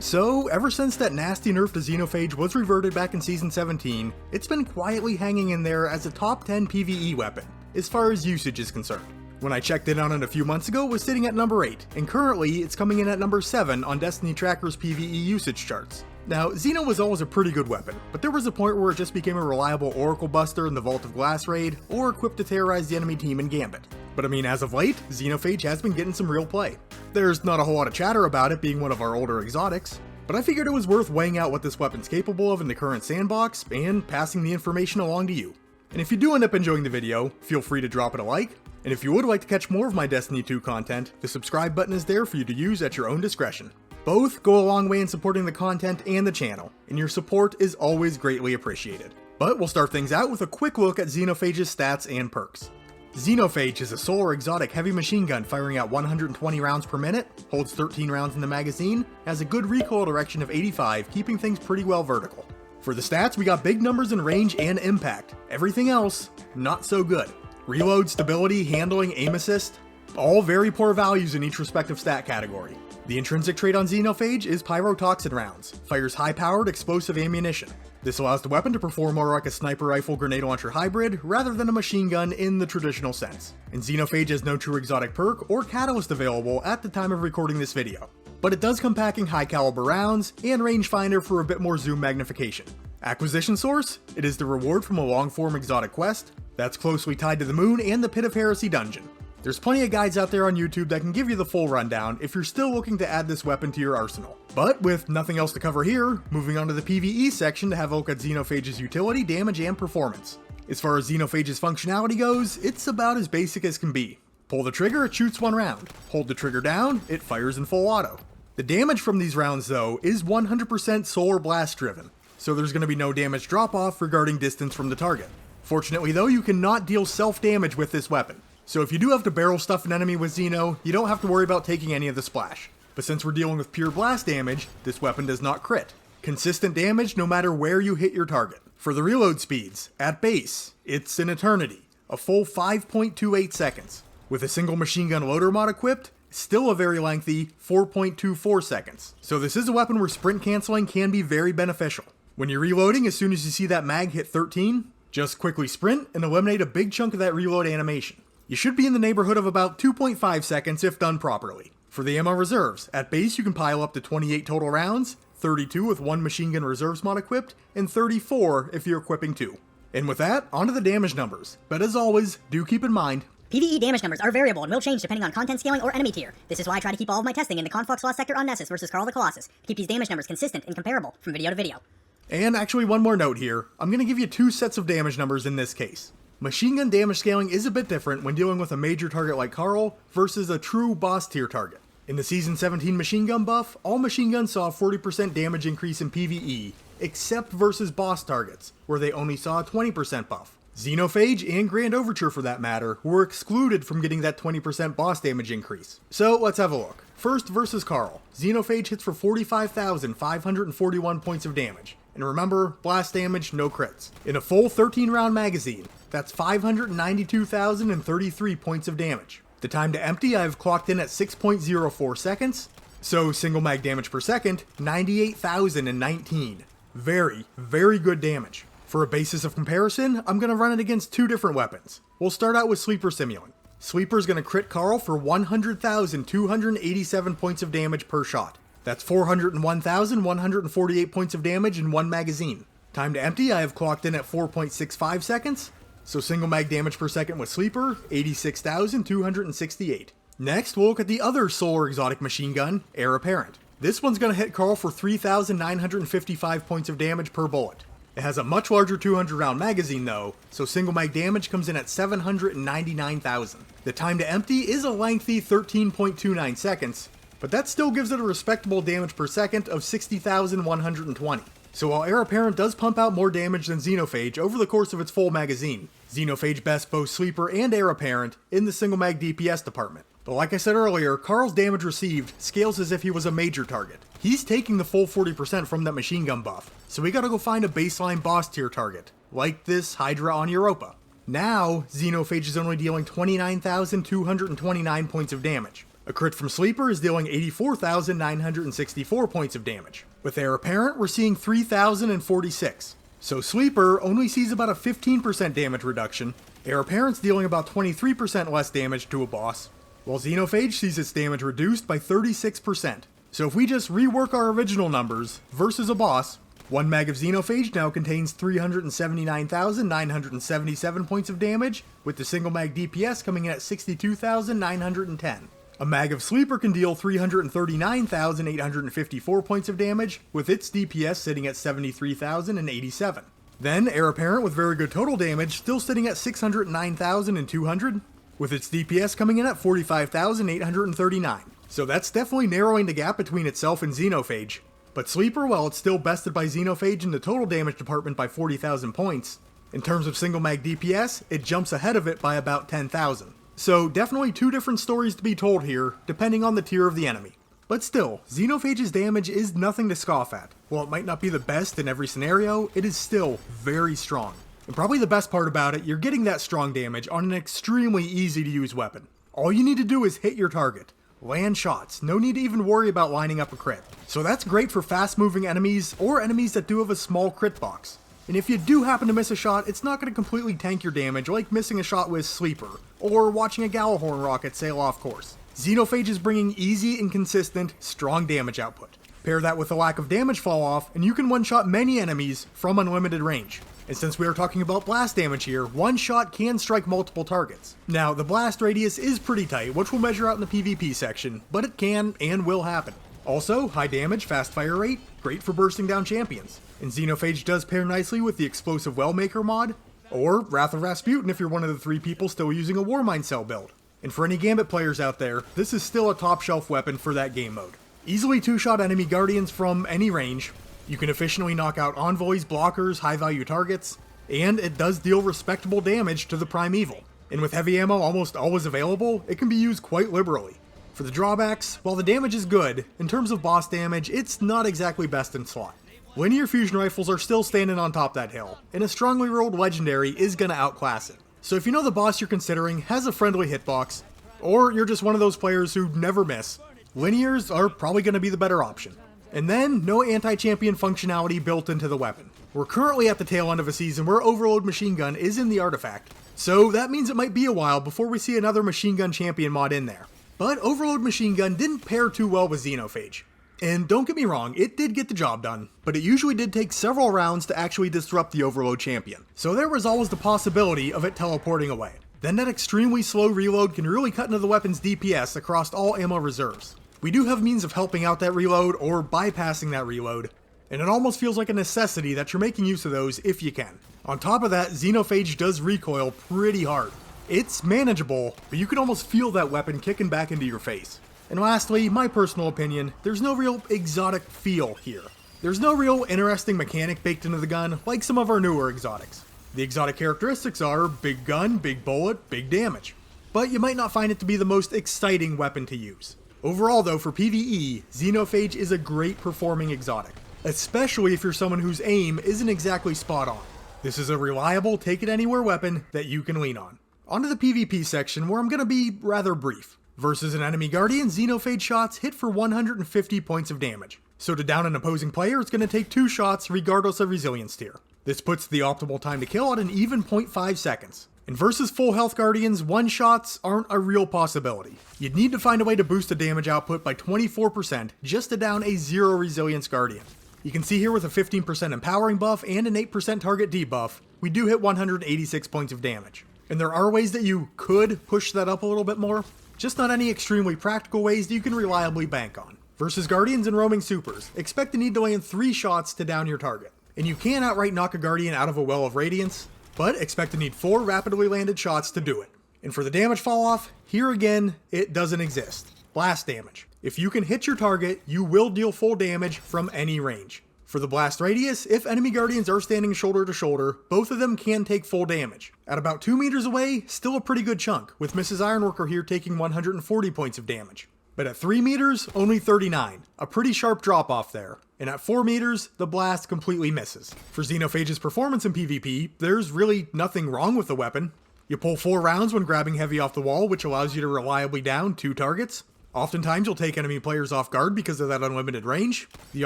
So, ever since that nasty nerf to Xenophage was reverted back in Season 17, it's been quietly hanging in there as a top 10 PvE weapon, as far as usage is concerned. When I checked in on it a few months ago, it was sitting at number 8, and currently it's coming in at number 7 on Destiny Tracker's PvE usage charts. Now, Xeno was always a pretty good weapon, but there was a point where it just became a reliable Oracle Buster in the Vault of Glass raid, or equipped to terrorize the enemy team in Gambit. But I mean, as of late, Xenophage has been getting some real play. There's not a whole lot of chatter about it being one of our older exotics, but I figured it was worth weighing out what this weapon's capable of in the current sandbox, and passing the information along to you. And if you do end up enjoying the video, feel free to drop it a like, and if you would like to catch more of my Destiny 2 content, the subscribe button is there for you to use at your own discretion. Both go a long way in supporting the content and the channel, and your support is always greatly appreciated. But we'll start things out with a quick look at Xenophage's stats and perks. Xenophage is a solar exotic heavy machine gun firing at 120 rounds per minute, holds 13 rounds in the magazine, has a good recoil direction of 85, keeping things pretty well vertical. For the stats, we got big numbers in range and impact. Everything else, not so good. Reload, stability, handling, aim assist, all very poor values in each respective stat category. The intrinsic trait on Xenophage is pyrotoxin rounds, fires high-powered explosive ammunition. This allows the weapon to perform more like a sniper rifle grenade launcher hybrid rather than a machine gun in the traditional sense. And Xenophage has no true exotic perk or catalyst available at the time of recording this video, but it does come packing high caliber rounds and rangefinder for a bit more zoom magnification. Acquisition source? It is the reward from a long-form exotic quest that's closely tied to the Moon and the Pit of Heresy dungeon. There's plenty of guides out there on YouTube that can give you the full rundown if you're still looking to add this weapon to your arsenal. But with nothing else to cover here, moving on to the PvE section to have a look at Xenophage's utility, damage, and performance. As far as Xenophage's functionality goes, it's about as basic as can be. Pull the trigger, it shoots one round. Hold the trigger down, it fires in full auto. The damage from these rounds though is 100% solar blast driven, so there's going to be no damage drop off regarding distance from the target. Fortunately though, you cannot deal self-damage with this weapon. So if you do have to barrel stuff an enemy with Xeno, you don't have to worry about taking any of the splash. But since we're dealing with pure blast damage, this weapon does not crit. Consistent damage no matter where you hit your target. For the reload speeds, at base, it's an eternity. A full 5.28 seconds. With a single machine gun loader mod equipped, still a very lengthy 4.24 seconds. So this is a weapon where sprint canceling can be very beneficial. When you're reloading, as soon as you see that mag hit 13, just quickly sprint and eliminate a big chunk of that reload animation. You should be in the neighborhood of about 2.5 seconds if done properly. For the ammo reserves, at base you can pile up to 28 total rounds, 32 with one machine gun reserves mod equipped, and 34 if you're equipping 2. And with that, onto the damage numbers. But as always, do keep in mind, PvE damage numbers are variable and will change depending on content scaling or enemy tier. This is why I try to keep all of my testing in the Conflux Lost Sector on Nessus versus Carl the Colossus, to keep these damage numbers consistent and comparable from video to video. And actually one more note here, I'm going to give you 2 sets of damage numbers in this case. Machine gun damage scaling is a bit different when dealing with a major target like Carl versus a true boss tier target. In the Season 17 machine gun buff, all machine guns saw a 40% damage increase in PvE, except versus boss targets, where they only saw a 20% buff. Xenophage and Grand Overture for that matter were excluded from getting that 20% boss damage increase. So let's have a look. First versus Carl, Xenophage hits for 45,541 points of damage. And remember, blast damage, no crits. In a full 13 round magazine, that's 592,033 points of damage. The time to empty I've clocked in at 6.04 seconds, so single mag damage per second, 98,019. Very, very good damage. For a basis of comparison, I'm going to run it against 2 different weapons. We'll start out with Sleeper Simulant. Sleeper's going to crit Carl for 100,287 points of damage per shot. That's 401,148 points of damage in one magazine. Time to empty I have clocked in at 4.65 seconds, so single mag damage per second with Sleeper, 86,268. Next, we'll look at the other solar exotic machine gun, Heir Apparent. This one's going to hit Carl for 3,955 points of damage per bullet. It has a much larger 200 round magazine though, so single mag damage comes in at 799,000. The time to empty is a lengthy 13.29 seconds, but that still gives it a respectable damage per second of 60,120. So while Heir Apparent does pump out more damage than Xenophage over the course of its full magazine, Xenophage bests both Sleeper and Heir Apparent in the single mag DPS department. But like I said earlier, Carl's damage received scales as if he was a major target. He's taking the full 40% from that machine gun buff, so we gotta go find a baseline boss tier target, like this Hydra on Europa. Now, Xenophage is only dealing 29,229 points of damage. A crit from Sleeper is dealing 84,964 points of damage. With Heir Apparent, we're seeing 3,046. So Sleeper only sees about a 15% damage reduction, Heir Apparent's dealing about 23% less damage to a boss, while Xenophage sees its damage reduced by 36%. So if we just rework our original numbers versus a boss, one mag of Xenophage now contains 379,977 points of damage, with the single mag DPS coming in at 62,910. A mag of Sleeper can deal 339,854 points of damage, with its DPS sitting at 73,087. Then Heir Apparent with very good total damage, still sitting at 609,200, with its DPS coming in at 45,839. So that's definitely narrowing the gap between itself and Xenophage. But Sleeper, while it's still bested by Xenophage in the total damage department by 40,000 points, in terms of single mag DPS, it jumps ahead of it by about 10,000. So definitely two different stories to be told here, depending on the tier of the enemy. But still, Xenophage's damage is nothing to scoff at. While it might not be the best in every scenario, it is still very strong. And probably the best part about it, you're getting that strong damage on an extremely easy to use weapon. All you need to do is hit your target. Land shots, no need to even worry about lining up a crit. So that's great for fast moving enemies, or enemies that do have a small crit box. And if you do happen to miss a shot, it's not going to completely tank your damage like missing a shot with Sleeper, or watching a Gallahorn rocket sail off course. Xenophage is bringing easy and consistent, strong damage output. Pair that with a lack of damage fall off, and you can one-shot many enemies from unlimited range. And since we are talking about blast damage here, one shot can strike multiple targets. Now, the blast radius is pretty tight, which we'll measure out in the PvP section, but it can and will happen. Also, high damage, fast fire rate, great for bursting down champions. And Xenophage does pair nicely with the Explosive Wellmaker mod, or Wrath of Rasputin if you're one of the 3 people still using a Warmind Cell build. And for any Gambit players out there, this is still a top shelf weapon for that game mode. Easily 2-shot enemy guardians from any range, you can efficiently knock out envoys, blockers, high value targets, and it does deal respectable damage to the Primeval. And with heavy ammo almost always available, it can be used quite liberally. For the drawbacks, while the damage is good, in terms of boss damage, it's not exactly best in slot. Linear fusion rifles are still standing on top that hill, and a strongly rolled legendary is gonna outclass it. So if you know the boss you're considering has a friendly hitbox, or you're just one of those players who never miss, linears are probably gonna be the better option. And then, no anti-champion functionality built into the weapon. We're currently at the tail end of a season where Overload Machine Gun is in the artifact, so that means it might be a while before we see another Machine Gun Champion mod in there. But Overload Machine Gun didn't pair too well with Xenophage. And don't get me wrong, it did get the job done, but it usually did take several rounds to actually disrupt the Overload Champion, so there was always the possibility of it teleporting away. Then that extremely slow reload can really cut into the weapon's DPS across all ammo reserves. We do have means of helping out that reload or bypassing that reload, and it almost feels like a necessity that you're making use of those if you can. On top of that, Xenophage does recoil pretty hard. It's manageable, but you can almost feel that weapon kicking back into your face. And lastly, my personal opinion, there's no real exotic feel here. There's no real interesting mechanic baked into the gun like some of our newer exotics. The exotic characteristics are big gun, big bullet, big damage. But you might not find it to be the most exciting weapon to use. Overall though, for PvE, Xenophage is a great performing exotic, especially if you're someone whose aim isn't exactly spot on. This is a reliable take-it-anywhere weapon that you can lean on. Onto the PvP section, where I'm going to be rather brief. Versus an enemy guardian, Xenophage shots hit for 150 points of damage. So to down an opposing player, it's going to take 2 shots regardless of resilience tier. This puts the optimal time to kill at an even 0.5 seconds. And versus full health guardians, 1-shots aren't a real possibility. You'd need to find a way to boost the damage output by 24% just to down a 0 resilience guardian. You can see here with a 15% empowering buff and an 8% target debuff, we do hit 186 points of damage. And there are ways that you could push that up a little bit more, just not any extremely practical ways that you can reliably bank on. Versus guardians and roaming supers, expect to need to land 3 shots to down your target. And you can outright knock a guardian out of a well of radiance, but expect to need 4 rapidly landed shots to do it. And for the damage fall off, here again, it doesn't exist. Blast damage. If you can hit your target, you will deal full damage from any range. For the blast radius, if enemy guardians are standing shoulder to shoulder, both of them can take full damage. At about 2 meters away, still a pretty good chunk, with Mrs. Ironworker here taking 140 points of damage. But at 3 meters, only 39. A pretty sharp drop off there. And at 4 meters, the blast completely misses. For Xenophage's performance in PvP, there's really nothing wrong with the weapon. You pull 4 rounds when grabbing heavy off the wall, which allows you to reliably down 2 targets. Oftentimes you'll take enemy players off guard because of that unlimited range. The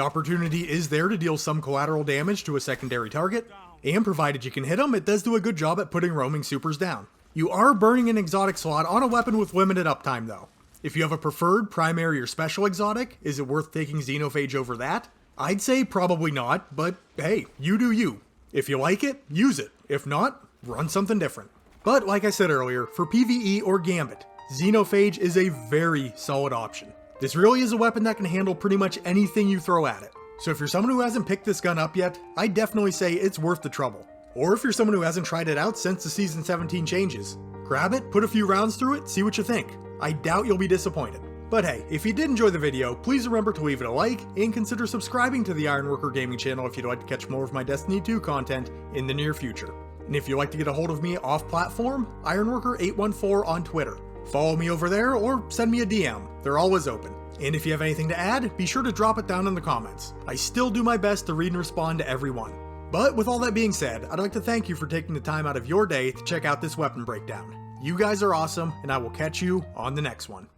opportunity is there to deal some collateral damage to a secondary target, and provided you can hit them, it does do a good job at putting roaming supers down. You are burning an exotic slot on a weapon with limited uptime though. If you have a preferred primary or special exotic, is it worth taking Xenophage over that? I'd say probably not, but hey, you do you. If you like it, use it. If not, run something different. But like I said earlier, for PvE or Gambit, Xenophage is a very solid option. This really is a weapon that can handle pretty much anything you throw at it. So if you're someone who hasn't picked this gun up yet, I definitely say it's worth the trouble. Or if you're someone who hasn't tried it out since the Season 17 changes, grab it, put a few rounds through it, see what you think. I doubt you'll be disappointed. But hey, if you did enjoy the video, please remember to leave it a like, and consider subscribing to the Ironworker Gaming channel if you'd like to catch more of my Destiny 2 content in the near future. And if you'd like to get a hold of me off-platform, Ironworker814 on Twitter. Follow me over there or send me a DM, they're always open. And if you have anything to add, be sure to drop it down in the comments. I still do my best to read and respond to everyone. But with all that being said, I'd like to thank you for taking the time out of your day to check out this weapon breakdown. You guys are awesome, and I will catch you on the next one.